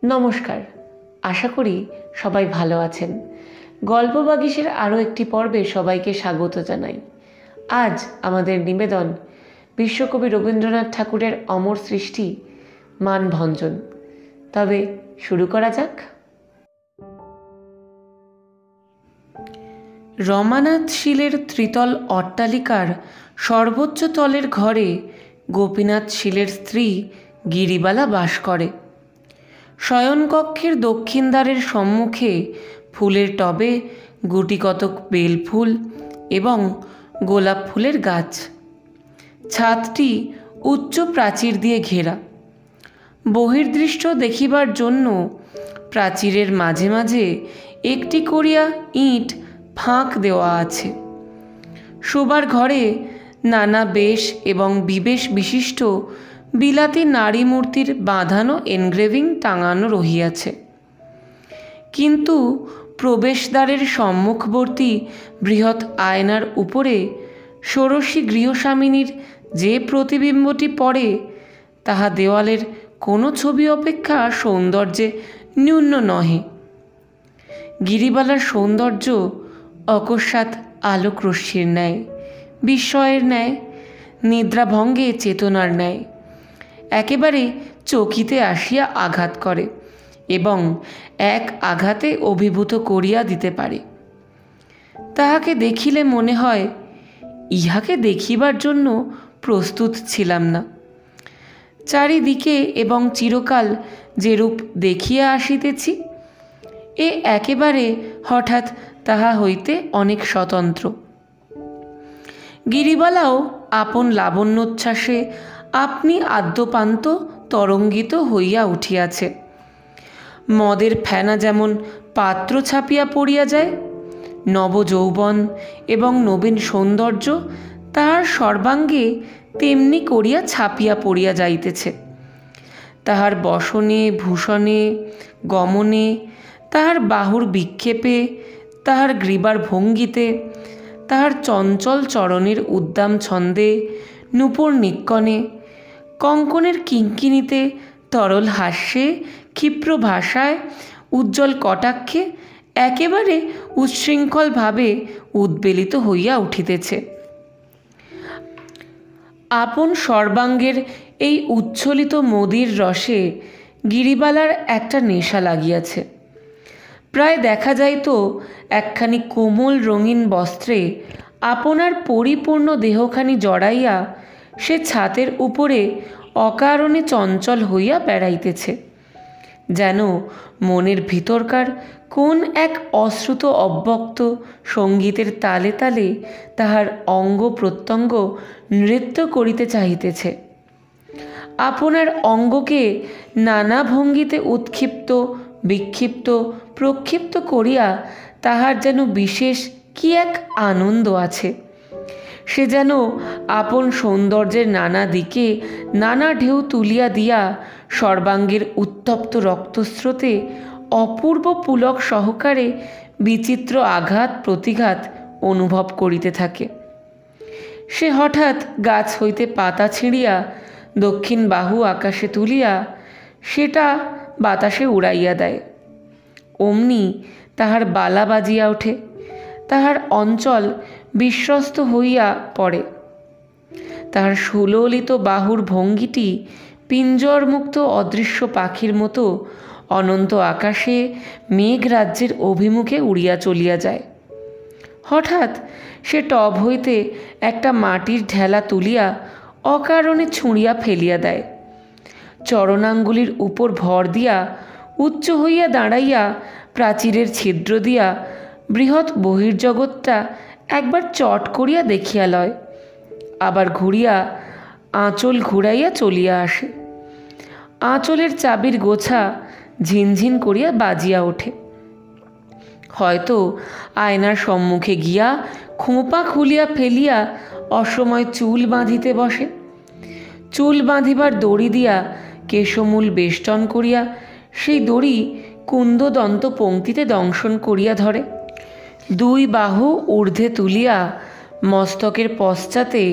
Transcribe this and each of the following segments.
নমস্কার, আশা করি সবাই ভালো আছেন। গল্প বাগিশের আরও একটি পর্বে সবাইকে স্বাগত জানাই। আজ আমাদের নিবেদন বিশ্বকবি রবীন্দ্রনাথ ঠাকুরের অমর সৃষ্টি মানভঞ্জন। তবে শুরু করা যাক। রমানাথ শীলের ত্রিতল অট্টালিকার সর্বোচ্চ তলের ঘরে গোপীনাথ শীলের স্ত্রী গিরিবালা বাস করে। শয়নকক্ষের দক্ষিণ দ্বারের সম্মুখে ফুলের টবে গুটিকতক বেলফুল এবং গোলাপ ফুলের গাছ। ছাদটি উচ্চ প্রাচীর দিয়ে ঘেরা। বহির্দৃশ্য দেখিবার জন্য প্রাচীরের মাঝে মাঝে একটি করিয়া ইট ফাঁক দেওয়া আছে। শোবার ঘরে নানা বেশ এবং বিবেশ বিশিষ্ট বিলাতি নারী মূর্তির বাঁধানো এনগ্রেভিং টাঙানো রহিয়াছে। কিন্তু প্রবেশদ্বারের সম্মুখবর্তী বৃহৎ আয়নার উপরে ষোড়শী গৃহস্বামিনীর যে প্রতিবিম্বটি পড়ে, তাহা দেওয়ালের কোনো ছবি অপেক্ষা সৌন্দর্যে ন্যূন নহে। গিরিবালার সৌন্দর্য অকস্মাৎ আলোকরশ্মির ন্যায়, বিস্ময়ের ন্যায়, নিদ্রাভঙ্গে চেতনার ন্যায় একেবারে চকিতে আসিয়া আঘাত করে এবং এক আঘাতে অভিভূত করিয়া দিতে পারে। তাহাকে দেখিলে মনে হয়, ইহাকে দেখিবার জন্য প্রস্তুত ছিলাম না। চারিদিকে এবং চিরকাল যেরূপ দেখিয়া আসিতেছি, এ একেবারে হঠাৎ তাহা হইতে অনেক স্বতন্ত্র। গিরিবালাও আপন লাবণ্যোচ্ছ্বাসে আপনি আদ্যপান্ত তরঙ্গিত হইয়া উঠিয়াছে। মদের ফেনা যেমন পাত্র ছাপিয়া পড়িয়া যায়, নবযৌবন এবং নবীন সৌন্দর্য তাহার সর্বাঙ্গে তেমনি করিয়া ছাপিয়া পড়িয়া যাইতেছে। তাহার বসনে ভূষণে গমনে, তাহার বাহুর বিক্ষেপে, তাহার গ্রীবার ভঙ্গিতে, তাহার চঞ্চল চরণের উদ্দাম ছন্দে, নূপুর নিক্কণে, কঙ্কণের কিঙ্কিণীতে, তরল হাস্যে, ক্ষিপ্র ভাষায়, উজ্জ্বল কটাক্ষে একেবারে উচ্ছৃঙ্খলভাবে উদ্বেলিত হইয়া উঠিতেছে। আপন সর্বাঙ্গের এই উচ্ছ্বলিত মদির রসে গিরিবালার একটা নেশা লাগিয়াছে। প্রায় দেখা যাইত একখানি কোমল রঙিন বস্ত্রে আপনার পরিপূর্ণ দেহখানি জড়াইয়া সে ছাতের উপরে অকারণে চঞ্চল হইয়া বেড়াইতেছে, যেন মনের ভিতরকার কোন এক অশ্রুত অব্যক্ত সঙ্গীতের তালে তালে তাহার অঙ্গ প্রত্যঙ্গ নৃত্য করিতে চাহিতেছে। আপনার অঙ্গকে নানা ভঙ্গিতে উৎক্ষিপ্ত বিক্ষিপ্ত প্রক্ষিপ্ত করিয়া তাহার যেন বিশেষ কি এক আনন্দ আছে। সে যেন আপন সৌন্দর্যের নানা দিকে নানা ঢেউ তুলিয়া দিয়া সর্বাঙ্গের উত্তপ্ত রক্তস্রোতে অপূর্ব পুলক সহকারে বিচিত্র আঘাত প্রতিঘাত অনুভব করিতে থাকে। সে হঠাৎ গাছ হইতে পাতা ছিঁড়িয়া দক্ষিণ বাহু আকাশে তুলিয়া সেটা বাতাসে উড়াইয়া দেয়। অমনি তাহার বালা বাজিয়া ওঠে, তাহার অঞ্চল বিশ্বস্ত হইয়া পড়ে। তাহার সুললিত বাহুর ভঙ্গিটি পিঞ্জরমুক্ত অদৃশ্য পাখির মতো অনন্ত আকাশে মেঘরাজ্যের অভিমুখে উড়িয়া চলিয়া যায়। হঠাৎ সে টব হইতে একটা মাটির ঢেলা তুলিয়া অকারণে ছুঁড়িয়া ফেলিয়া দেয়। চরণাঙ্গুলির উপর ভর দিয়া উচ্চ হইয়া দাঁড়াইয়া প্রাচীরের ছিদ্র দিয়া বৃহৎ বহির্জগৎটা একবার চট করিয়া দেখিয়া লয়, আবার ঘুরিয়া আঁচল ঘুরাইয়া চলিয়া আসে। আঁচলের চাবির গোছা ঝিনঝিন করিয়া বাজিয়া ওঠে। হয়তো আয়নার সম্মুখে গিয়া খোঁপা খুলিয়া ফেলিয়া অসময় চুল বাঁধিতে বসে। চুল বাঁধিবার দড়ি দিয়া কেশমূল বেষ্টন করিয়া সেই দড়ি কুন্দদন্ত পংক্তিতে দংশন করিয়া ধরে। দুই বাহু ঊর্ধ্বে তুলিয়া মস্তকের পশ্চাতে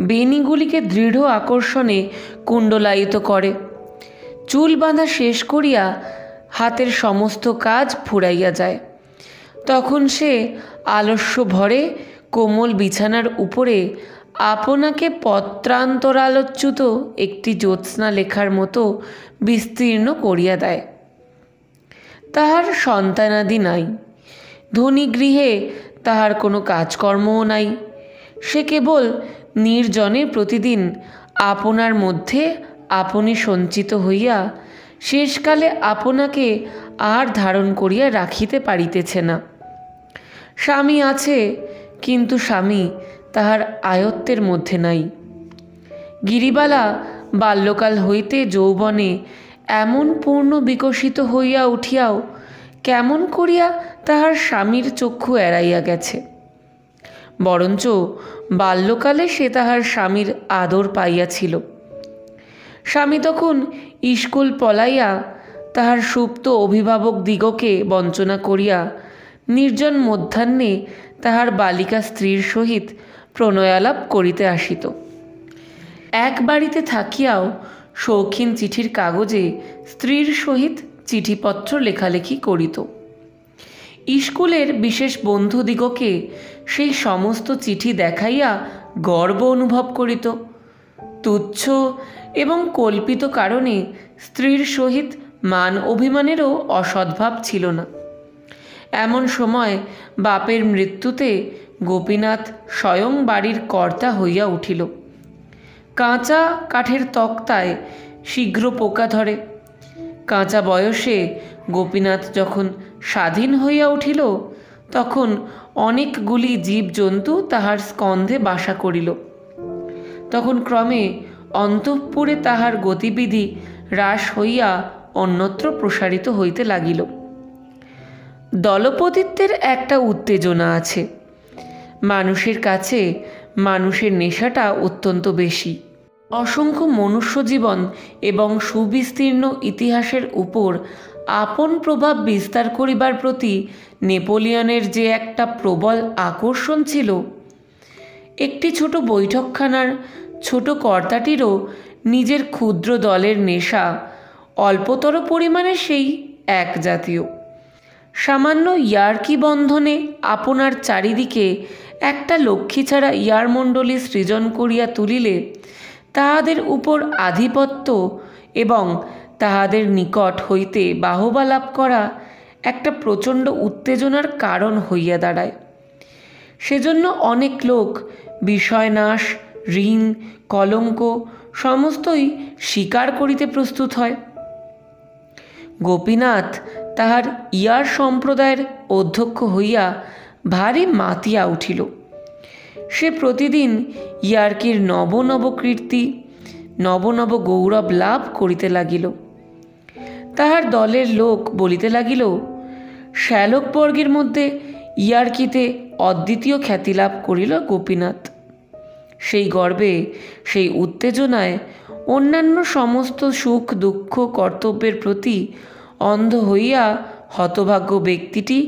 বেণীগুলিকে দৃঢ় আকর্ষণে কুণ্ডলায়িত করে। চুল বাঁধা শেষ করিয়া হাতের সমস্ত কাজ ফুরাইয়া যায়। তখন সে আলস্য ভরে কোমল বিছানার উপরে আপনাকে পত্রান্তরালোচ্যুত একটি জ্যোৎস্না লেখার মতো বিস্তীর্ণ করিয়া দেয়। তাহার সন্তানাদি নাই, ধনী গৃহে তাহার কোনো কাজকর্মও নাই। সে কেবল নির্জনে প্রতিদিন আপনার মধ্যে আপনি সঞ্চিত হইয়া শেষকালে আপনাকে আর ধারণ করিয়া রাখিতে পারিতেছে না। স্বামী আছে, কিন্তু স্বামী তাহার আয়ত্তের মধ্যে নাই। গিরিবালা বাল্যকাল হইতে যৌবনে এমন পূর্ণ বিকশিত হইয়া উঠিয়াও কেমন করিয়া তাহার স্বামীর চক্ষু এড়াইয়া গেছে। বরঞ্চ বাল্যকালে সে তাহার স্বামীর আদর পাইয়াছিল। স্বামী তখন স্কুল পলাইয়া তাহার সুপ্ত অভিভাবক দিগকে বঞ্চনা করিয়া নির্জন মধ্যাহ্নে তাহার বালিকা স্ত্রীর সহিত প্রণয়ালাপ করিতে আসিত। এক বাড়িতে থাকিয়াও শৌখিন চিঠির কাগজে স্ত্রীর সহিত চিঠিপত্র লেখালেখি করিত। স্কুলের বিশেষ বন্ধুদিগকে সেই সমস্ত চিঠি দেখাইয়া গর্ব অনুভব করিত। তুচ্ছ এবং কল্পিত কারণে স্ত্রীর সহিত মান অভিমানেরও অসদ্ভাব ছিল না। এমন সময় বাপের মৃত্যুতে গোপীনাথ স্বয়ং বাড়ির কর্তা হইয়া উঠিল। কাঁচা কাঠের তক্তায় শীঘ্র পোকা ধরে। কাঁচা বয়সে গোপীনাথ যখন স্বাধীন হইয়া উঠিল, তখন অনেকগুলি জীবজন্তু তাহার স্কন্ধে বাসা করিল। তখন ক্রমে অন্তঃপুরে তাহার গতিবিধি হ্রাস হইয়া অন্যত্র প্রসারিত হইতে লাগিল। দলপতিত্বের একটা উত্তেজনা আছে। মানুষের কাছে মানুষের নেশাটা অত্যন্ত বেশি। অসংখ্য মনুষ্য জীবন এবং সুবিস্তীর্ণ ইতিহাসের উপর আপন প্রভাব বিস্তার করিবার প্রতি নেপোলিয়নের যে একটা প্রবল আকর্ষণ ছিল, একটি ছোট বৈঠকখানার ছোট কর্তাটিরও নিজের ক্ষুদ্র দলের নেশা অল্পতর পরিমাণে সেই এক জাতীয়। সামান্য ইয়ার্কি বন্ধনে আপনার চারিদিকে একটা লক্ষ্মী ছাড়া ইয়ারমণ্ডলী সৃজন করিয়া তুলিলে তাহাদের উপর আধিপত্য এবং তাহাদের নিকট হইতে বাহবা লাভ করা একটা প্রচণ্ড উত্তেজনার কারণ হইয়া দাঁড়ায়। সেজন্য অনেক লোক বিষয়নাশ, ঋণ, কলঙ্ক সমস্তই স্বীকার করিতে প্রস্তুত হয়। গোপীনাথ তাহার ইয়ার সম্প্রদায়ের অধ্যক্ষ হইয়া ভারী মাতিয়া উঠিল। সে প্রতিদিন ইয়ার্কির নব নব কীর্তি, নব নব গৌরব লাভ করিতে লাগিল। তাহার দলের লোক বলিতে লাগিল, শ্যালকবর্গের মধ্যে ইয়ার্কিতে অদ্বিতীয় খ্যাতি লাভ করিল গোপীনাথ। সেই গর্বে, সেই উত্তেজনায় অন্যান্য সমস্ত সুখ দুঃখ কর্তব্যের প্রতি অন্ধ হইয়া হতভাগ্য ব্যক্তিটি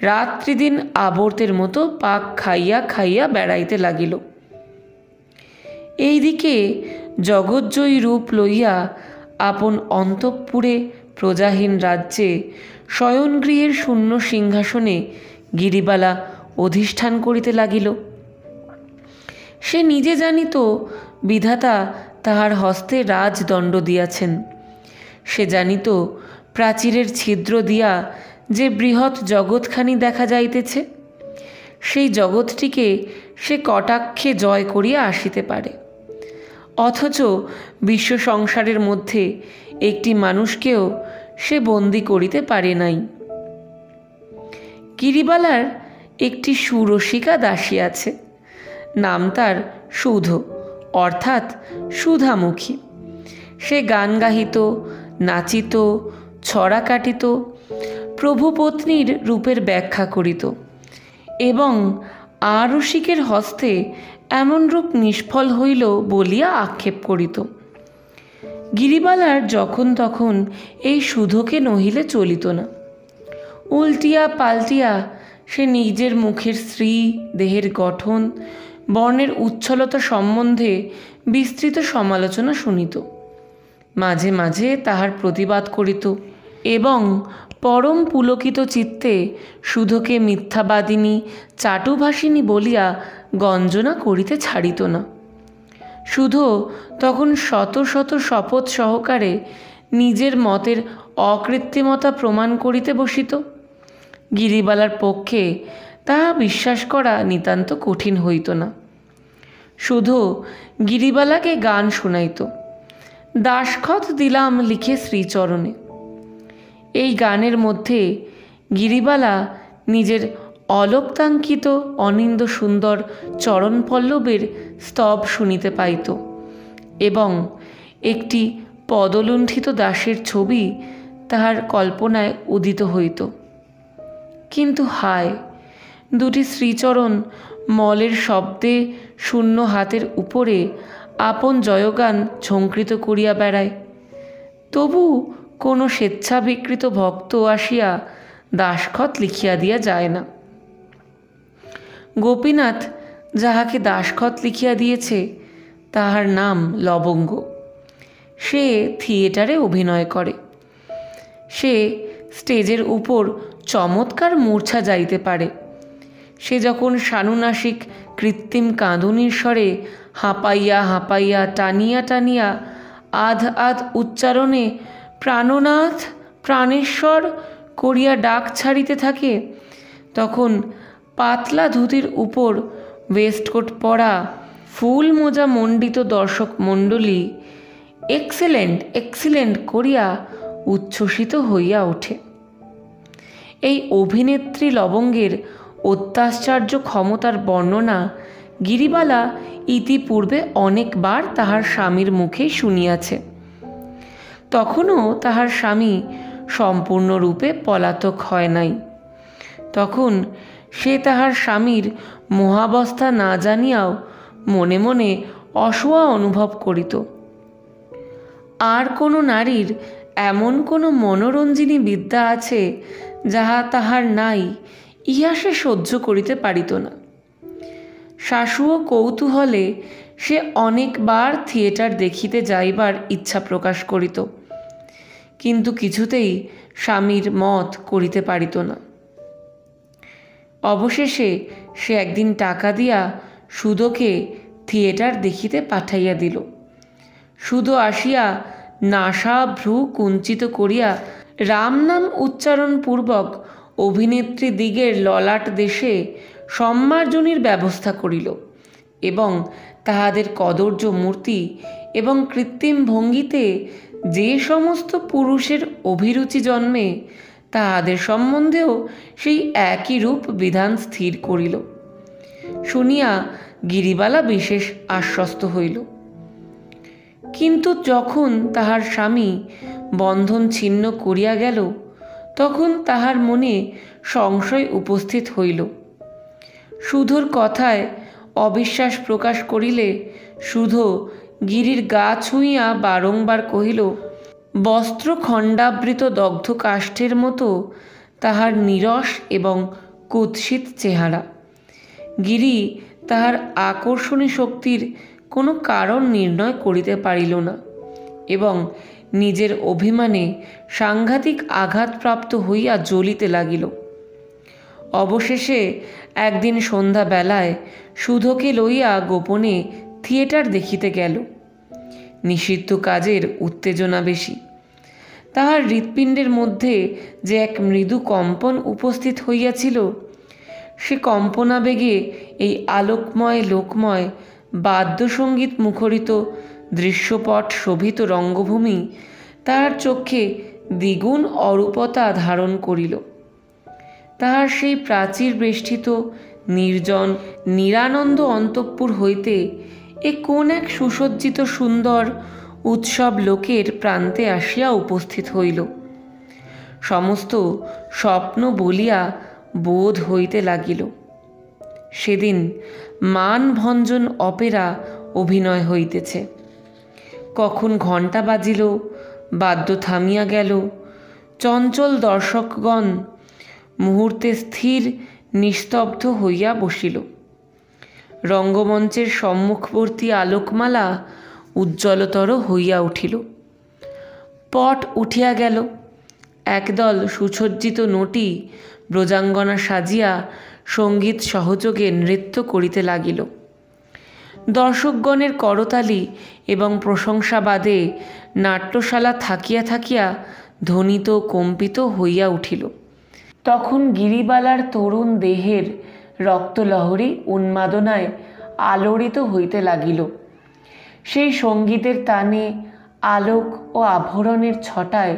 রাত্রিদিন আবর্তের মতো পাক খাইয়া খাইয়া বেড়াইতে লাগিল। এইদিকে জগজ্জয়ী রূপ লইয়া আপন অন্তঃপুরে প্রজাহীন রাজ্যে শয়নগৃহের শূন্য সিংহাসনে গিরিবালা অধিষ্ঠান করিতে লাগিল। সে নিজে জানিত বিধাতা তাহার হস্তে রাজদণ্ড দিয়াছেন। সে জানিত প্রাচীরের ছিদ্র দিয়া যে বৃহৎ জগৎখানি দেখা যাইতেছে, সেই জগৎটিকে সে কটাক্ষে জয় করিয়া আসিতে পারে। অথচ বিশ্ব সংসারের মধ্যে একটি মানুষকেও সে বন্দী করিতে পারে নাই। গিরিবালার একটি সুরসিকা দাসী আছে, নাম তার সুধ, অর্থাৎ সুধামুখী। সে গান গাহিত, নাচিত, ছড়া কাটিত, প্রভুপত্নীর রূপের ব্যাখ্যা করিত এবং আরসিকের হস্তে এমন রূপ নিষ্ফল হইল বলিয়া আক্ষেপ করিত। গিরিবালার যখন তখন এই সুধোকে নহিলে চলিত না। উল্টিয়া পাল্টিয়া সে নিজের মুখের শ্রী, দেহের গঠন, বর্ণের উচ্ছলতা সম্বন্ধে বিস্তৃত সমালোচনা শুনিত। মাঝে মাঝে তাহার প্রতিবাদ করিত। এবং পরম পুলকিত চিত্তে সুধোকে মিথ্যাবাদিনী চাটুভাষিনী বলিয়া গঞ্জনা করিতে ছাড়িত না। সুধো তখন শত শত শপথ সহকারে নিজের মতের অকৃত্রিমতা প্রমাণ করিতে বসিত। গিরিবালার পক্ষে তাহা বিশ্বাস করা নিতান্ত কঠিন হইত না। সুধো গিরিবালাকে গান শুনাইত, দাসখত দিলাম লিখে শ্রীচরণে। এই গানের মধ্যে গিরিবালা নিজের অলোক্তাঙ্কিত অনিন্দ সুন্দর চরণপল্লবের স্তব শুনিতে পাইত এবং একটি পদলুণ্ঠিত দাসের ছবি তাহার কল্পনায় উদিত হইত। কিন্তু হায়, দুটি শ্রীচরণ মলের শব্দে শূন্য হাতের উপরে আপন জয়গান ঝঙ্কৃত করিয়া বেড়ায়, তবু কোনো স্বেচ্ছাবিকৃত ভক্ত আসিয়া দাসখত লিখিয়া দিয়া যায় না। গোপীনাথ যাহাকে দাসখত লিখিয়া দিয়েছে তাহার নাম লবঙ্গ। সে থিয়েটারে অভিনয় করে। সে স্টেজের উপর চমৎকার মূর্ছা যাইতে পারে। সে যখন সানুনাসিক কৃত্রিম কাঁদুনির স্বরে হাঁপাইয়া হাঁপাইয়া টানিয়া টানিয়া আধ আধ উচ্চারণে প্রাণনাথ প্রাণেশ্বর করিয়া ডাক ছাড়িতে থাকে, তখন পাতলা ধুতির উপর ওয়েস্টকোট পরা ফুল মোজা মণ্ডিত দর্শক মণ্ডলী এক্সেলেন্ট এক্সিলেন্ট করিয়া উচ্ছ্বসিত হইয়া ওঠে। এই অভিনেত্রী লবঙ্গের অত্যাশ্চর্য ক্ষমতার বর্ণনা গিরিবালা ইতিপূর্বে অনেকবার তাহার স্বামীর মুখে শুনিয়াছে। তখনও তাহার স্বামী সম্পূর্ণরূপে পলাতক হয় নাই। তখন সে তাহার স্বামীর মোহাবস্থা না জানিয়াও মনে মনে অসূয়া অনুভব করিত। আর কোনো নারীর এমন কোনো মনোরঞ্জিনী বিদ্যা আছে যাহা তাহার নাই, ইহা সে সহ্য করিতে পারিত না। শাশু কৌতূহলে সে অনেকবার থিয়েটার দেখিতে যাইবার ইচ্ছা প্রকাশ করিত, কিন্তু কিছুতেই স্বামীর মত করিতে পারিত না। অবশেষে সে একদিন টাকা দিয়া সুধোকে থিয়েটার দেখিতে পাঠাইয়া দিল। সুধো আসিয়া নাসা ভ্রু কুঞ্চিত করিয়া রাম নাম উচ্চারণপূর্বক অভিনেত্রী দিগের ললাট দেশে সম্মার্জনীর ব্যবস্থা করিল এবং তাহাদের কদর্য মূর্তি এবং কৃত্রিম ভঙ্গিতে যে সমস্ত পুরুষের অভিরুচি জন্মে তাহাদের সম্বন্ধেও সেই একই রূপ বিধান স্থির করিল। শুনিয়া গিরিবালা বিশেষ আশ্বস্ত হইল। কিন্তু যখন তাহার স্বামী বন্ধন ছিন্ন করিয়া গেল, তখন তাহার মনে সংশয় উপস্থিত হইল। সুধোর কথায় অবিশ্বাস প্রকাশ করিলে সুধো গিরির গা ছুঁইয়া বারংবার কহিল, বস্ত্র খণ্ডাবৃত দগ্ধ কাষ্ঠের মতো তাহার নীরস এবং কুৎসিত চেহারা। গিরি তাহার আকর্ষণী শক্তির কোনো কারণ নির্ণয় করিতে পারিল না এবং নিজের অভিমানে সাংঘাতিক আঘাতপ্রাপ্ত হইয়া জ্বলিতে লাগিল। অবশেষে একদিন সন্ধ্যাবেলায় সুধোকে লইয়া গোপনে থিয়েটার দেখিতে গেল। নিষিদ্ধ কাজের উত্তেজনা বেশি। তাহার হৃৎপিণ্ডের মধ্যে যে এক মৃদু কম্পন উপস্থিত হইয়াছিল, সে কম্পনাবেগে এই আলোকময় লোকময় বাদ্যসঙ্গীত মুখরিত দৃশ্যপট শোভিত রঙ্গভূমি তাহার চক্ষে দ্বিগুণ অরূপতা ধারণ করিল। তাহার সেই প্রাচীর বেষ্টিত নির্জন নিরানন্দ অন্তঃপুর হইতে এ কোন এক সুসজ্জিত সুন্দর উৎসব লোকের প্রান্তে আসিয়া উপস্থিত হইল। সমস্ত স্বপ্ন বলিয়া বোধ হইতে লাগিল। সেদিন মানভঞ্জন অপেরা অভিনয় হইতেছে। কখন ঘণ্টা বাজিল, বাদ্য থামিয়া গেল, চঞ্চল দর্শকগণ মুহূর্তে স্থির নিস্তব্ধ হইয়া বসিল। রঙ্গমঞ্চের সম্মুখবর্তী আলোকমালা উজ্জ্বলতর হইয়া উঠিল। পট উঠিয়া গেল। একদল সুসজ্জিত নটি ব্রজাঙ্গনা সাজিয়া সঙ্গীত সহযোগে নৃত্য করিতে লাগিল। দর্শকগণের করতালি এবং প্রশংসাবাদে নাট্যশালা থাকিয়া থাকিয়া ধ্বনিত কম্পিত হইয়া উঠিল। তখন গিরিবালার তরুণ দেহের রক্তলহরী উন্মাদনায় আলোড়িত হইতে লাগিল। সেই সঙ্গীতের তানে, আলোক ও আভরণের ছটায়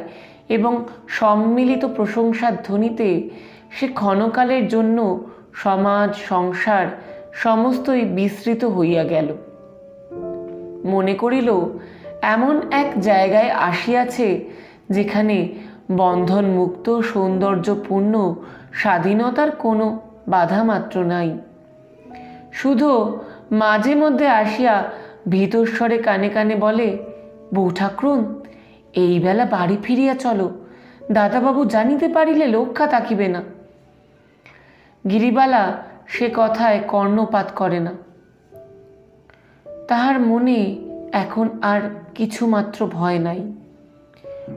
এবং সম্মিলিত প্রশংসার ধ্বনিতে সে ক্ষণকালের জন্য সমাজ সংসার সমস্তই বিস্মৃত হইয়া গেল। মনে করিল এমন এক জায়গায় আসিয়াছে যেখানে বন্ধনমুক্ত সৌন্দর্যপূর্ণ স্বাধীনতার কোনো বাধা মাত্র নাই। শুধু মাঝে মধ্যে আসিয়া ভীতস্বরে কানে কানে বলে, বউ ঠাকরুন, এই বেলা বাড়ি ফিরিয়া চলো, দাদাবাবু জানিতে পারিলে লক্ষ্যা থাকিবে না। গিরিবালা সে কথায় কর্ণপাত করে না। তাহার মনে এখন আর কিছুমাত্র ভয় নাই।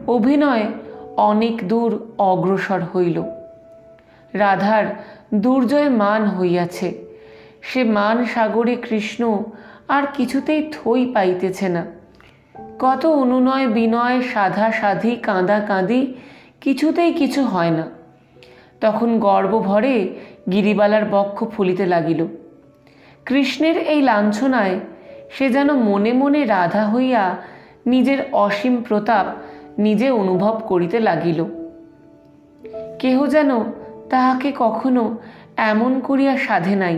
অভিনয় অনেক দূর অগ্রসর হইল। রাধার দুর্জয় মান হইয়াছে। সে মান সাগরে কৃষ্ণ আর কিছুতেই থই পাইতেছে না। কত অনুনয় বিনয়, সাধা সাধি, কাঁদা কাঁদি, কিছুতেই কিছু হয় না। তখন গর্ব ভরে গিরিবালার বক্ষ ফুলিতে লাগিল। কৃষ্ণের এই লাঞ্ছনায় সে যেন মনে মনে রাধা হইয়া নিজের অসীম প্রতাপ নিজে অনুভব করিতে লাগিল। কেহ যেন তাহাকে কখনো এমন করিয়া সাধে নাই।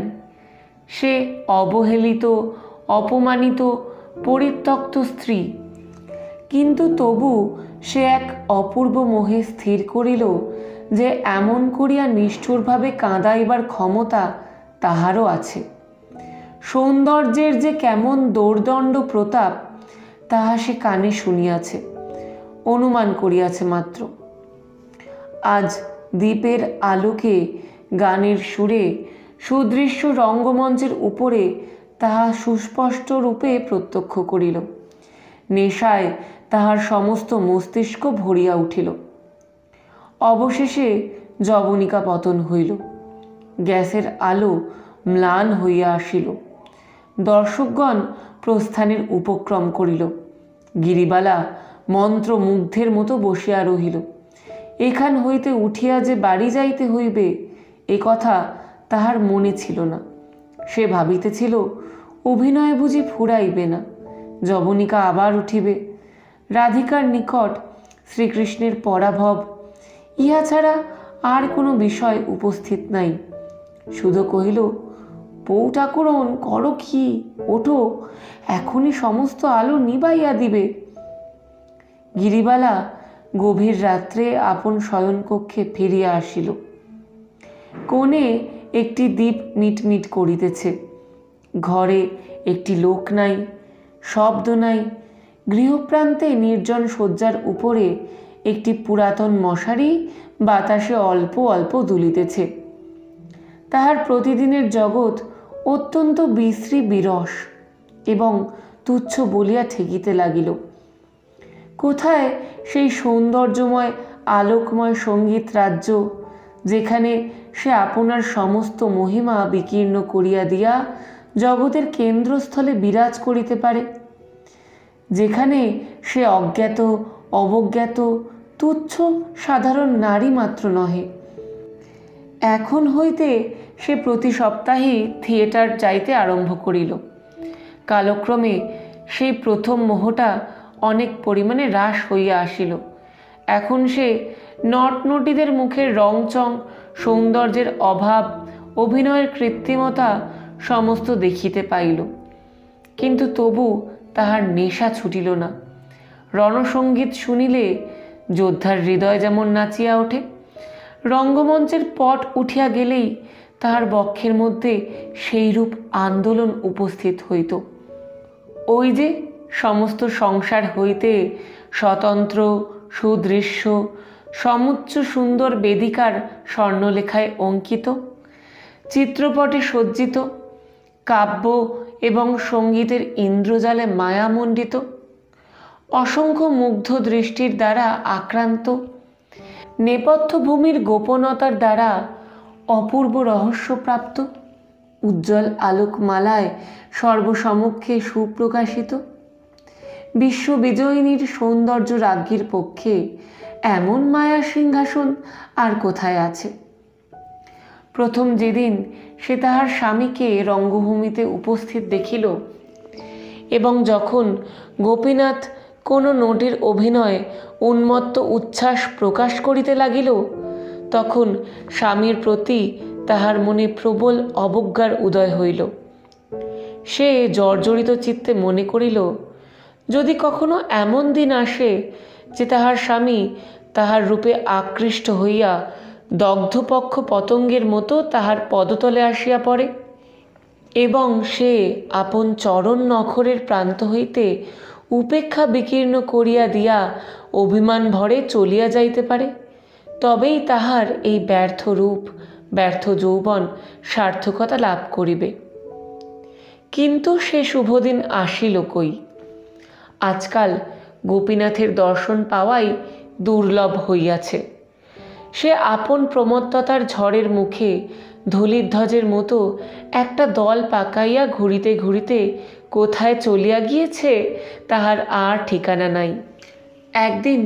সে অবহেলিত, অপমানিত, পরিত্যক্ত স্ত্রী, কিন্তু তবু সে এক অপূর্ব মোহে স্থির করিল যে এমন করিয়া নিষ্ঠুরভাবে কাঁদাইবার ক্ষমতা তাহারও আছে। সৌন্দর্যের যে কেমন দোর্দণ্ড প্রতাপ তাহা সে কানে শুনিয়াছে, অনুমান করিয়াছে মাত্র। আজ দ্বীপের আলোকে, গানের সুরে, সুদৃশ্য রঙ্গমঞ্চের উপরে তাহা সুস্পষ্ট রূপে প্রত্যক্ষ করিল। নেশায় তাহার সমস্ত মস্তিষ্ক ভরিয়া উঠিল। অবশেষে যবনিকা পতন হইল। গ্যাসের আলো ম্লান হইয়া আসিল। দর্শকগণ প্রস্থানের উপক্রম করিল। গিরিবালা মন্ত্রমুগ্ধের মতো বসিয়া রহিল। এখান হইতে উঠিয়া যে বাড়ি যাইতে হইবে এ কথা তাহার মনে ছিল না। সে ভাবিতেছিল অভিনয় বুঝি ফুরাইবে না, যবনিকা আবার উঠিবে, রাধিকার নিকট শ্রীকৃষ্ণের পরাভব, ইহা ছাড়া আর কোনো বিষয় উপস্থিত নাই। শুধু কহিল, বউ ঠাকুরন, করো কি, ওঠো, এখনই সমস্ত আলো নিবাইয়া দিবে। গিরিবালা গভীর রাত্রে আপন শয়নকক্ষে ফিরিয়া আসিল। কোণে একটি দ্বীপ মিটমিট করিতেছে। ঘরে একটি লোক নাই, শব্দ নাই। গৃহপ্রান্তে নির্জন শয্যার উপরে একটি পুরাতন মশারি বাতাসে অল্প অল্প দুলিতেছে। তাহার প্রতিদিনের জগৎ অত্যন্ত বিশ্রী বিরস এবং তুচ্ছ বলিয়া ঠেকিতে লাগিল। কোথায় সেই সৌন্দর্যময় আলোকময় সঙ্গীত রাজ্য, যেখানে সে আপনার সমস্ত মহিমা বিকীর্ণ করিয়া দিয়া জগতের কেন্দ্রস্থলে বিরাজ করিতে পারে, যেখানে সে অজ্ঞাত, অবজ্ঞাত, তুচ্ছ সাধারণ নারী মাত্র নহে। এখন হইতে সে প্রতি সপ্তাহেই থিয়েটার যাইতে আরম্ভ করিল। কালক্রমে সেই প্রথম মোহটা অনেক পরিমাণে হ্রাস হইয়া আসিল। এখন সে নটনটীদের মুখের রংচং, সৌন্দর্যের অভাব, অভিনয়ের কৃত্রিমতা সমস্ত দেখিতে পাইল। কিন্তু তবু তাহার নেশা ছুটিল না। রণসঙ্গীত শুনিলে যোদ্ধার হৃদয় যেমন নাচিয়া ওঠে, রঙ্গমঞ্চের পট উঠিয়া গেলেই তাহার বক্ষের মধ্যে সেইরূপ আন্দোলন উপস্থিত হইত। ওই যে সমস্ত সংসার হইতে স্বতন্ত্র, সুদৃশ্য, সমুচ্চ সুন্দর বেদিকার স্বর্ণলেখায় অঙ্কিত, চিত্রপটে সজ্জিত, কাব্য এবং সঙ্গীতের ইন্দ্রজালে মায়ামণ্ডিত, অসংখ্য মুগ্ধ দৃষ্টির দ্বারা আক্রান্ত, নেপথ্য ভূমির গোপনতার দ্বারা অপূর্ব রহস্যপ্রাপ্ত, উজ্জ্বল আলোকমালায় সর্বসমক্ষে সুপ্রকাশিত। বিশ্ববিজয়িনীর সৌন্দর্য রাজ্ঞীর পক্ষে এমন মায়া সিংহাসন আর কোথায় আছে? প্রথম যেদিন সে তাহার স্বামীকে রঙ্গভূমিতে উপস্থিত দেখিল এবং যখন গোপীনাথ কোনো নটির অভিনয়ে উন্মত্ত উচ্ছ্বাস প্রকাশ করিতে লাগিল, তখন স্বামীর প্রতি তাহার মনে প্রবল অবজ্ঞার উদয় হইল। সে জর্জরিত চিত্তে মনে করিল, যদি কখনো এমন দিন আসে যে তাহার স্বামী তাহার রূপে আকৃষ্ট হইয়া দগ্ধপক্ষ পতঙ্গের মতো তাহার পদতলে আসিয়া পড়ে এবং সে আপন চরণ নখরের প্রান্ত হইতে উপেক্ষা বিকীর্ণ করিয়া দিয়া অভিমান ভরে চলিয়া যাইতে পারে, তবেই তাহার এই ব্যর্থ রূপ, ব্যর্থ যৌবন সার্থকতা লাভ করিবে। কিন্তু সে শুভদিন আসিল কই? আজকাল গোপীনাথের দর্শন পাওয়াই দুর্লভ হইয়াছে। সে আপন প্রমত্ততার ঝড়ের মুখে ধূলিধ্বজের মতো একটা দল পাকাইয়া ঘুরিতে ঘুরিতে কোথায় চলিয়া গিয়েছে তাহার আর ঠিকানা নাই। একদিন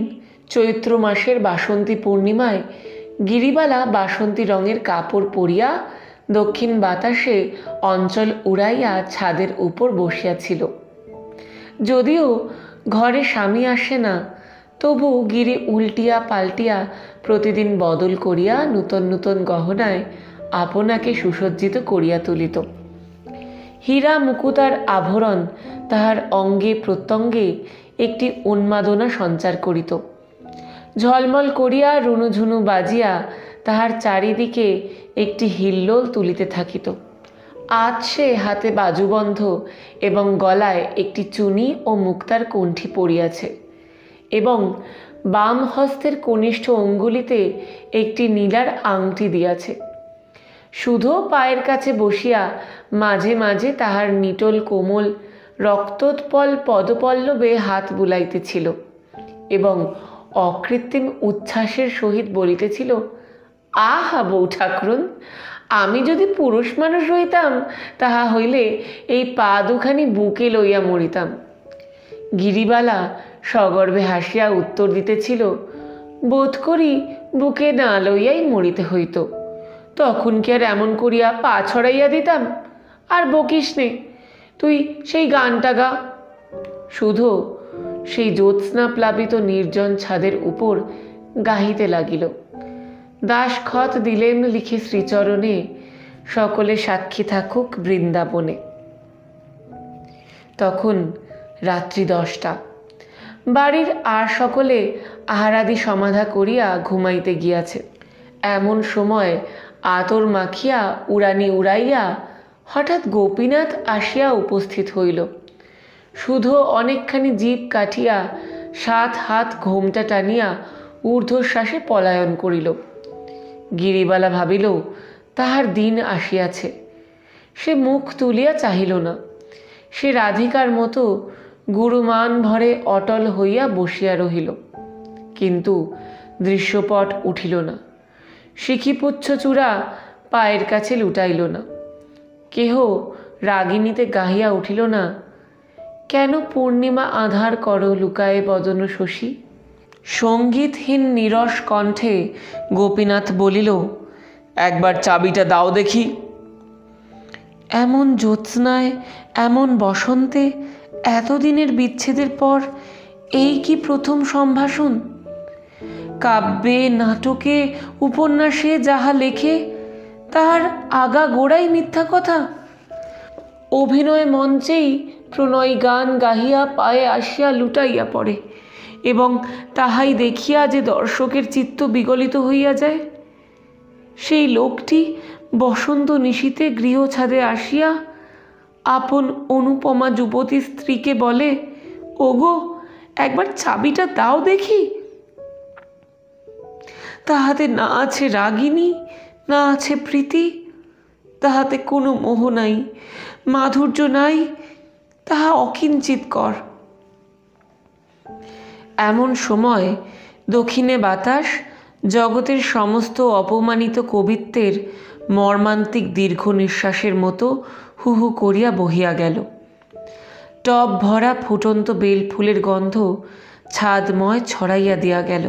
চৈত্র মাসের বাসন্তী পূর্ণিমায় গিরিবালা বাসন্তী রঙের কাপড় পরিয়া দক্ষিণ বাতাসে অঞ্চল উড়াইয়া ছাদের উপর বসিয়াছিল। যদিও ঘরে স্বামী আসে না, তবু গিরি উল্টিয়া পাল্টিয়া প্রতিদিন বদল করিয়া নূতন নূতন গহনায় আপনাকে সুসজ্জিত করিয়া তুলিত। হীরা মুকুতার আভরণ তাহার অঙ্গে প্রত্যঙ্গে একটি উন্মাদনা সঞ্চার করিত। ঝলমল করিয়া রুনুঝুনু বাজিয়া তাহার চারিদিকে একটি হিল্লোল তুলিতে থাকিত। আজ সে হাতে বাজুবন্ধ এবং গলায় একটি চুনি ও মুক্তার কণ্ঠি পরিয়াছে এবং বাম হস্তের কনিষ্ঠ অঙ্গুলিতে একটি নীলার আংটি দিয়াছে। শুধু পায়ের কাছে বসিয়া মাঝে মাঝে তাহার নিটোল কোমল রক্তোৎপল পদপল্লবে হাত বুলাইতেছিল এবং অকৃত্রিম উচ্ছ্বাসের সহিত বলিতেছিল, আহা বউ ঠাকুরুন, আমি যদি পুরুষ মানুষ হইতাম তাহা হইলে এই পা দুখানি বুকে লইয়া মরিতাম। গিরিবালা সগর্বে হাসিয়া উত্তর দিতেছিল, বোধ করি বুকে না লইয়াই মরিতে হইত। তখন কি আর এমন করিয়া পা ছড়াইয়া দিতাম? আর বকিস নে, তুই সেই গানটা গা। শুধু সেই জ্যোৎস্না প্লাবিত নির্জন ছাদের উপর গাহিতে লাগিল, দাসখত দিলেন লিখে শ্রীচরণে, সকলে সাক্ষী থাকুক বৃন্দাবনে। তখন রাত্রি 10টা। বাড়ির আর সকলে আহারাদি সমাধা করিয়া ঘুমাইতে গিয়াছে। এমন সময় আতর মাখিয়া উড়ানি উড়াইয়া হঠাৎ গোপীনাথ আসিয়া উপস্থিত হইল। শুধু অনেকখানি জীব কাটিয়া 7 হাত ঘোমটা টানিয়া ঊর্ধ্বশ্বাসে পলায়ন করিল। গিরিবালা ভাবিল তাহার দিন আসিয়াছে। সে মুখ তুলিয়া চাহিল না। সে রাধিকার মতো গুরুমান ভরে অটল হইয়া বসিয়া রহিল, কিন্তু দৃশ্যপট উঠিল না। শিখিপুচ্ছ চূড়া পায়ের কাছে লুটাইল না। কেহ রাগিনীতে গাহিয়া উঠিল না, কেন পূর্ণিমা আধার কর লুকায়ে বদন শশী? সঙ্গীতহীন নিরস কণ্ঠে গোপীনাথ বলিল, একবার চাবিটা দাও দেখি। এমন জ্যোৎস্নায়, এমন বসন্তে, এতদিনের বিচ্ছেদের পর এই কি প্রথম সম্ভাষণ? কাব্যে, নাটকে, উপন্যাসে যাহা লেখে তাহার আগা গোড়াই মিথ্যা কথা। অভিনয় মঞ্চেই প্রণয় গান গাহিয়া পায়ে আসিয়া লুটাইয়া পড়ে এবং তাহাই দেখিয়া যে দর্শকের চিত্ত বিগলিত হইয়া যায়, সেই লোকটি বসন্ত নিশীতে গৃহছাদে আসিয়া আপন অনুপমা যুবতী স্ত্রীকে বলে, ওগো একবার চাবিটা দাও দেখি। তাহাতে না আছে রাগিনী, না আছে প্রীতি, তাহাতে কোনো মোহ নাই, মাধুর্য নাই, তাহা অকিঞ্চিৎকর। এমন সময় দক্ষিণে বাতাস জগতের সমস্ত অপমানিত কবিত্বের মর্মান্তিক দীর্ঘ নিঃশ্বাসের মতো হু হু করিয়া বহিয়া গেল। টব ভরা ফুটন্ত বেল ফুলের গন্ধ ছাদময় ছড়াইয়া দিয়া গেল।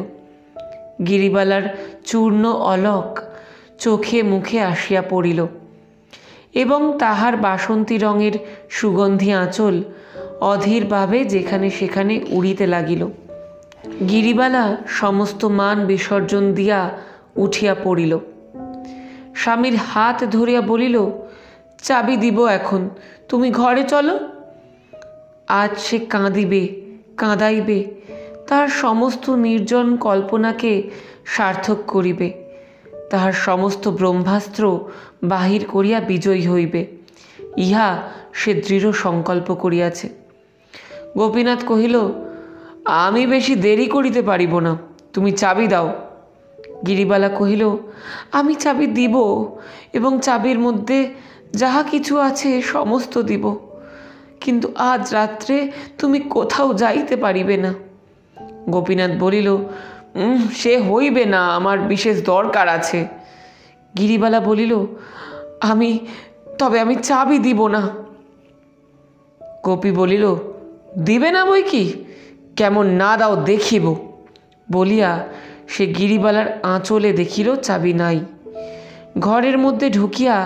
গিরিবালার চূর্ণ অলক চোখে মুখে আসিয়া পড়িল এবং তাহার বাসন্তী রঙের সুগন্ধি আঁচল অধীরভাবে যেখানে সেখানে উড়িতে লাগিল। গিরিবালা সমস্ত মান বিসর্জন দিয়া উঠিয়া পড়িল। স্বামীর হাত ধরিয়া বলিল, চাবি দিব এখন, তুমি ঘরে চলো। আজ সে কাঁদিবে, কাঁদাইবে, তাহার সমস্ত নির্জন কল্পনাকে সার্থক করিবে, তাহার সমস্ত ব্রহ্মাস্ত্র বাহির করিয়া বিজয়ী হইবে, ইহা সে দৃঢ় সংকল্প করিয়াছে। গোপীনাথ কহিল, আমি বেশি দেরি করিতে পারিব না, তুমি চাবি দাও। গিরিবালা কহিল, আমি চাবি দিব এবং চাবির মধ্যে যাহা কিছু আছে সমস্ত দিব, কিন্তু আজ রাত্রে তুমি কোথাও যাইতে পারিবে না। গোপীনাথ বলিল, সে হইবে না, আমার বিশেষ দরকার আছে। গিরিবালা বলিল, তবে আমি চাবি দিব না। গোপী বলিল, দিবে না বই কি, কেমন না দাও দেখিব। বলিয়া সে গিরিবালার আঁচলে দেখিল চাবি নাই। ঘরের মধ্যে ঢুকিয়া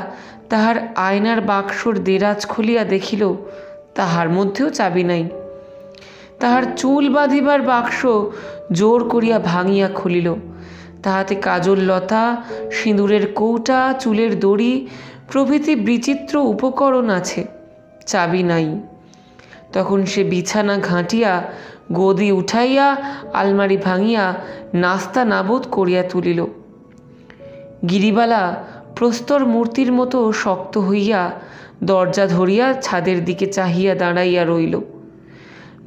তাহার আয়নার বাক্সর দেরাজ খুলিয়া দেখিল তাহার মধ্যেও চাবি নাই। তাহার চুল বাঁধিবার বাক্স জোর করিয়া ভাঙিয়া খুলিল। তাহাতে কাজল লতা, সিঁদুরের কৌটা, চুলের দড়ি প্রভৃতি বিচিত্র উপকরণ আছে, চাবি নাই। তখন সে বিছানা ঘাঁটিয়া গদি উঠাইয়া আলমারি ভাঙিয়া নাস্তা নাবুদ করিয়া তুলিল। গিরিবালা প্রস্তর মূর্তির মতো শক্ত হইয়া দরজা ধরিয়া ছাদের দিকে চাহিয়া দাঁড়াইয়া রইল।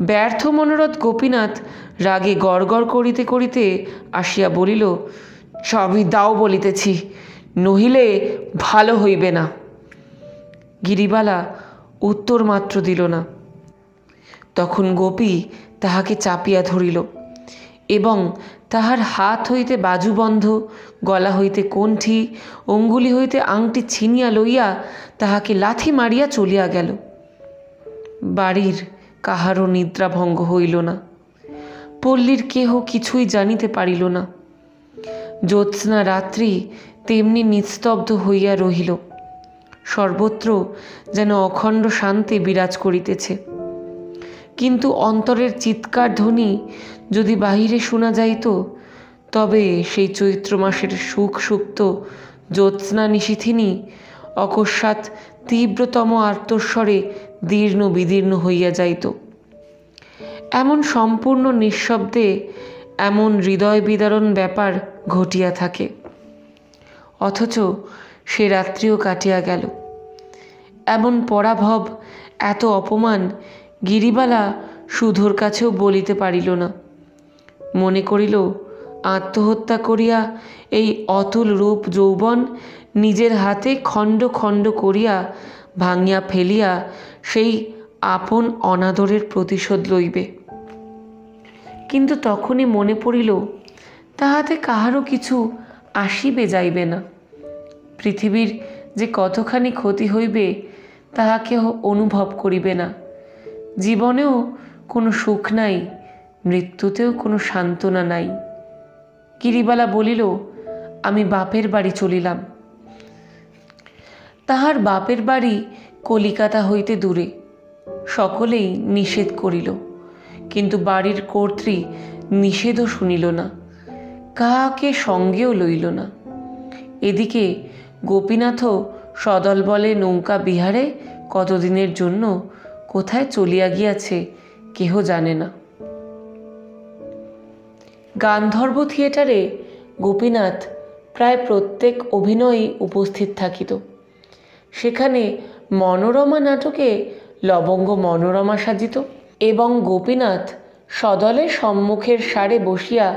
ব্যর্থ মনোরথ গোপীনাথ রাগে গড়গড় করিতে করিতে আসিয়া বলিল, চাবি দাও বলিতেছি, নহিলে ভালো হইবে না। গিরিবালা উত্তর মাত্র দিল না। তখন গোপী তাহাকে চাপিয়া ধরিল এবং তাহার হাত হইতে বাজুবন্ধ, গলা হইতে কণ্ঠি, অঙ্গুলি হইতে আংটি ছিনিয়া লইয়া তাহাকে লাথি মারিয়া চলিয়া গেল। বাড়ির কাহারও নিদ্রাভঙ্গ হইল না। পল্লীর কেহ কিছুই জানিতে পারিল না। জ্যোৎস্না রাত্রি তেমনি নিস্তব্ধ হইয়া রহিল। সর্বত্র যেন অখণ্ড শান্তি বিরাজ করিতেছে। কিন্তু অন্তরের চিৎকার ধ্বনি যদি বাহিরে শোনা যাইত, তবে সেই চৈত্র মাসের সুখ সুপ্ত জ্যোৎস্না নিশীথিনী অকস্মাৎ তীব্রতম আর্তস্বরে দীর্ণ বিদীর্ণ হইয়া যাইত। এমন সম্পূর্ণ নিঃশব্দে এমন হৃদয় বিদারণ ব্যাপার ঘটিয়া থাকে। অথচ সে রাত্রিও কাটিয়া গেল। এমন পরাভব, এত অপমান গিরিবালা সুধোর কাছেও বলিতে পারিল না। মনে করিল, আত্মহত্যা করিয়া এই অতুল রূপ যৌবন নিজের হাতে খণ্ড খণ্ড করিয়া ভাঙিয়া ফেলিয়া সেই আপন অনাদরের প্রতিশোধ লইবে। কিন্তু তখনই মনে পড়িল, তাহাতে কাহারও কিছু আসিবে যাইবে না। পৃথিবীর যে কতখানি ক্ষতি হইবে তাহা কেহ অনুভব করিবে না। জীবনেও কোনো সুখ নাই, মৃত্যুতেও কোনো সান্ত্বনা নাই। গিরিবালা বলিল, আমি বাপের বাড়ি চলিলাম। তাহার বাপের বাড়ি কলিকাতা হইতে দূরে। সকলেই নিষেধ করিল, কিন্তু বাড়ির কর্ত্রী নিষেধও শুনিল না, কাহাকে সঙ্গেও লইল না। এদিকে গোপীনাথও সদলবলে নৌকা বিহারে কতদিনের জন্য কোথায় চলিয়া গিয়াছে কেহ জানে না। গান্ধর্ব থিয়েটারে গোপীনাথ প্রায় প্রত্যেক অভিনয়ই উপস্থিত থাকিত। সেখানে মনোরমা নাটকে লবঙ্গ মনোরমা সাজিত এবং গোপীনাথ সদলে সম্মুখের সারে বসিয়া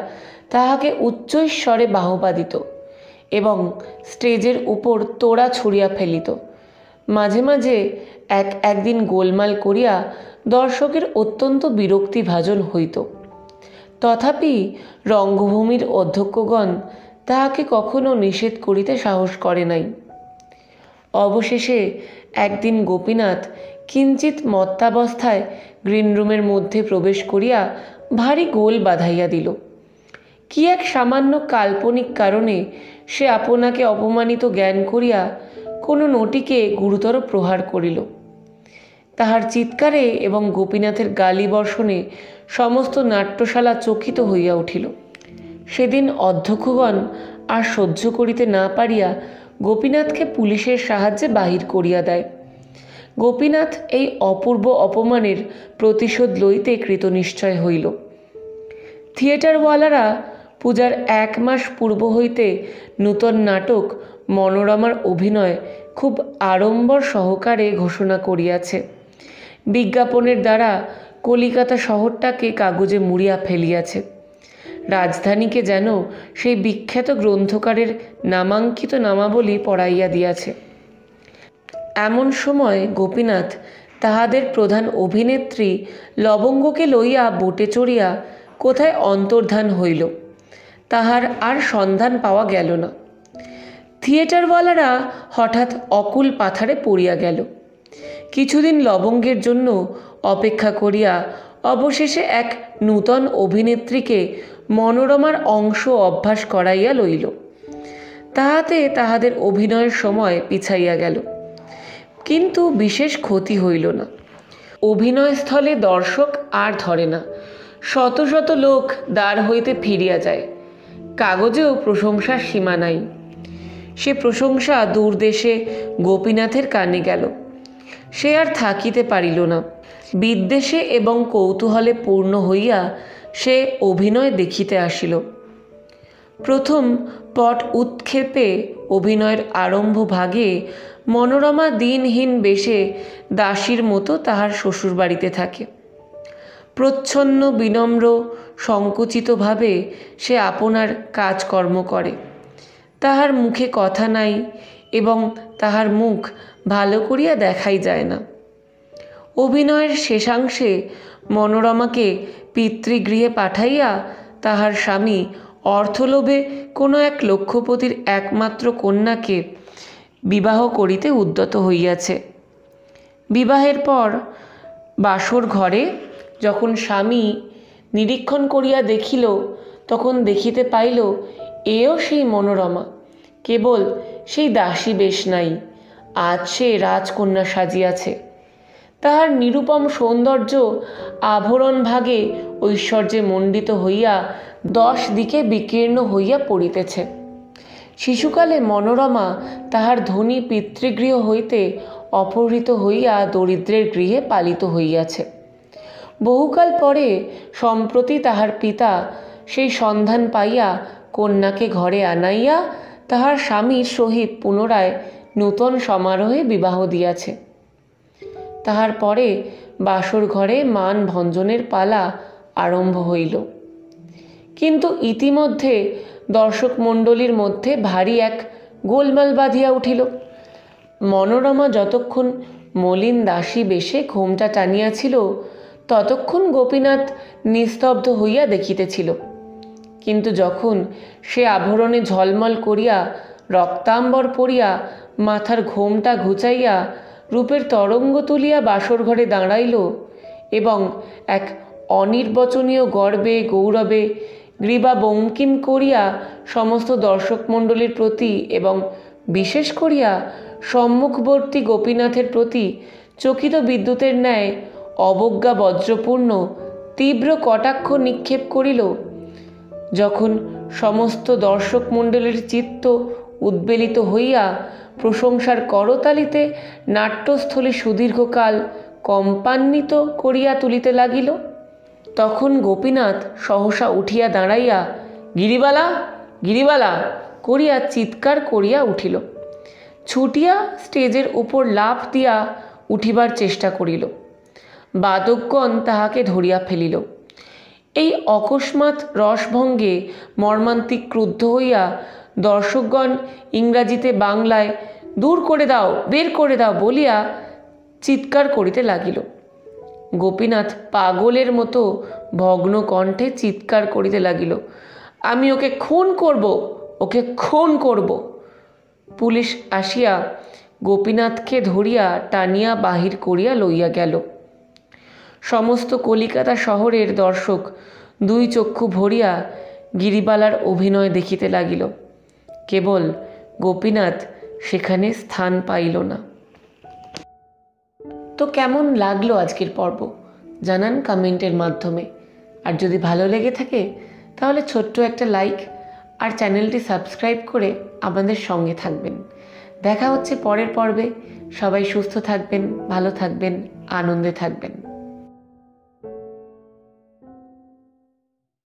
তাহাকে উচ্চৈস্বরে বাহবা দিত এবং স্টেজের উপর তোড়া ছুঁড়িয়া ফেলিত। মাঝে মাঝে একদিন গোলমাল করিয়া দর্শকের অত্যন্ত বিরক্তিভাজন হইত। তথাপি রঙ্গভূমির অধ্যক্ষগণ তাহাকে কখনো নিষেধ করিতে সাহস করে নাই। অবশেষে একদিন গোপীনাথ কিঞ্চিত মত্তাবস্থায় গ্রিনরুমের মধ্যে প্রবেশ করিয়া ভারী গোল বাঁধাইয়া দিল। কি এক সামান্য কাল্পনিক কারণে সে আপনাকে অপমানিত জ্ঞান করিয়া কোনো নটিকে গুরুতর প্রহার করিল। তাহার চিৎকারে এবং গোপীনাথের গালি বর্ষণে সমস্ত নাট্যশালা চকিত হইয়া উঠিল। সেদিন অধ্যক্ষগণ আর সহ্য করিতে না পারিয়া গোপীনাথকে পুলিশের সাহায্যে বাহির করিয়া দেয়। গোপীনাথ এই অপূর্ব অপমানের প্রতিশোধ লইতে কৃতনিশ্চয় হইল। থিয়েটারওয়ালারা পূজার 1 মাস পূর্ব হইতে নূতন নাটক মনোরমার অভিনয় খুব আড়ম্বর সহকারে ঘোষণা করিয়াছে। বিজ্ঞাপনের দ্বারা কলিকাতা শহরটাকে কাগজে মুড়িয়া ফেলিয়াছে। রাজধানীকে যেন সেই বিখ্যাত গ্রন্থকারের নামাঙ্কিত নামাবলী পড়াইয়া দিয়াছে। এমন সময় গোপীনাথ তাহাদের প্রধান অভিনেত্রী লবঙ্গকে লইয়া বোটে চড়িয়া কোথায় অন্তর্ধান হইল। তাহার আর সন্ধান পাওয়া গেল না। থিয়েটারওয়ালারা হঠাৎ অকুল পাথারে পড়িয়া গেল। কিছুদিন লবঙ্গের জন্য অপেক্ষা করিয়া অবশেষে এক নূতন অভিনেত্রীকে মনোরমার অংশ অভ্যাস করাইয়া লইল। তাহাতে তাহাদের অভিনয়ের সময় পিছাইয়া গেল, কিন্তু বিশেষ ক্ষতি হইল না। অভিনয়স্থলে দর্শক আর ধরে না। শত শত লোক দ্বার হইতে ফিরিয়া যায়। কাগজেও প্রশংসার সীমা নাই। সে প্রশংসা দূরদেশে গোপীনাথের কানে গেল। সে আর থাকিতে পারিল না। বিদ্বেষে এবং কৌতূহলে পূর্ণ হইয়া সে অভিনয় দেখিতে আসিল। প্রথম পট উৎক্ষেপে অভিনয়ের আরম্ভ ভাগে মনোরমা দিনহীন বেশে দাসীর মতো তাহার শ্বশুরবাড়িতে থাকে। প্রচ্ছন্ন বিনম্র সংকুচিতভাবে সে আপনার কাজকর্ম করে। তাহার মুখে কথা নাই এবং তাহার মুখ ভালো করিয়া দেখাই যায় না। অভিনয়ের শেষাংশে মনোরমাকে পিতৃগৃহে পাঠাইয়া তাহার স্বামী অর্থলোভে কোনো এক লক্ষপতির একমাত্র কন্যাকে বিবাহ করিতে উদ্যত হইয়াছে। বিবাহের পর বাসর ঘরে যখন স্বামী নিরীক্ষণ করিয়া দেখিল, তখন দেখিতে পাইল এও সেই মনোরমা, কেবল সেই দাসী বেশ নাই, আজ সে রাজকন্যা সাজিয়াছে। তাহার নিরুপম সৌন্দর্য আভরণ ভাগে ঐশ্বর্যে মণ্ডিত হইয়া 10 দিকে বিকীর্ণ হইয়া পড়িতেছে। শিশুকালে মনোরমা তাহার ধনী পিতৃগৃহ হইতে অপহৃত হইয়া দরিদ্রের গৃহে পালিত হইয়াছে। বহুকাল পরে সম্প্রতি তাহার পিতা সেই সন্ধান পাইয়া কন্যাকে ঘরে আনাইয়া তাহার স্বামীর সহিত পুনরায় নূতন সমারোহে বিবাহ দিয়াছে। তাহার পরে বাসর ঘরে মান ভঞ্জনের পালা আরম্ভ হইল। কিন্তু ইতিমধ্যে দর্শক মণ্ডলীর মধ্যে ভারী এক গোলমাল বাঁধিয়া উঠিল। মনোরমা যতক্ষণ মলিন দাসী বেশে ঘোমটা টানিয়াছিল, ততক্ষণ গোপীনাথ নিস্তব্ধ হইয়া দেখিতেছিল। কিন্তু যখন সে আভরণে ঝলমল করিয়া রক্তাম্বর পরিয়া মাথার ঘোমটা ঘুচাইয়া রূপের তরঙ্গ তুলিয়া বাসর ঘরে দাঁড়াইল এবং এক অনির্বচনীয় গর্বে গৌরবে গ্রীবা বঙ্কিম করিয়া সমস্ত দর্শক মণ্ডলীর প্রতি এবং বিশেষ করিয়া সম্মুখবর্তী গোপীনাথের প্রতি চকিত বিদ্যুতের ন্যায় অবজ্ঞা বজ্রপূর্ণ তীব্র কটাক্ষ নিক্ষেপ করিল, যখন সমস্ত দর্শক মণ্ডলীর চিত্ত উদ্বেলিত হইয়া প্রশংসার করতালিতে নাট্যস্থলে সুদীর্ঘকাল কম্পান্বিত করিয়া তুলিতে লাগিল, তখন গোপীনাথ সহসা উঠিয়া দাঁড়াইয়া গিরিবালা গিরিবালা করিয়া চিৎকার করিয়া উঠিল। ছুটিয়া স্টেজের উপর লাফ দিয়া উঠিবার চেষ্টা করিল। বাদকগণ তাহাকে ধরিয়া ফেলিল। এই অকস্মাৎ রসভঙ্গে মর্মান্তিক ক্রুদ্ধ হইয়া দর্শকগণ ইংরাজিতে বাংলায় দূর করে দাও, বের করে দাও বলিয়া চিৎকার করিতে লাগিল। গোপীনাথ পাগলের মতো ভগ্ন কণ্ঠে চিৎকার করিতে লাগিল, আমি ওকে খুন করব, ওকে খুন করব। পুলিশ আসিয়া গোপীনাথকে ধরিয়া টানিয়া বাহির করিয়া লইয়া গেল। সমস্ত কলিকাতা শহরের দর্শক দুই চক্ষু ভরিয়া গিরিবালার অভিনয় দেখিতে লাগিল। কেবল গোপীনাথ সেখানে স্থান পাইল না। তো কেমন লাগলো আজকের পর্ব জানান কমেন্টের মাধ্যমে। আর যদি ভালো লেগে থাকে তাহলে ছোট্ট একটা লাইক আর চ্যানেলটি সাবস্ক্রাইব করে আমাদের সঙ্গে থাকবেন। দেখা হচ্ছে পরের পর্বে। সবাই সুস্থ থাকবেন, ভালো থাকবেন, আনন্দে থাকবেন।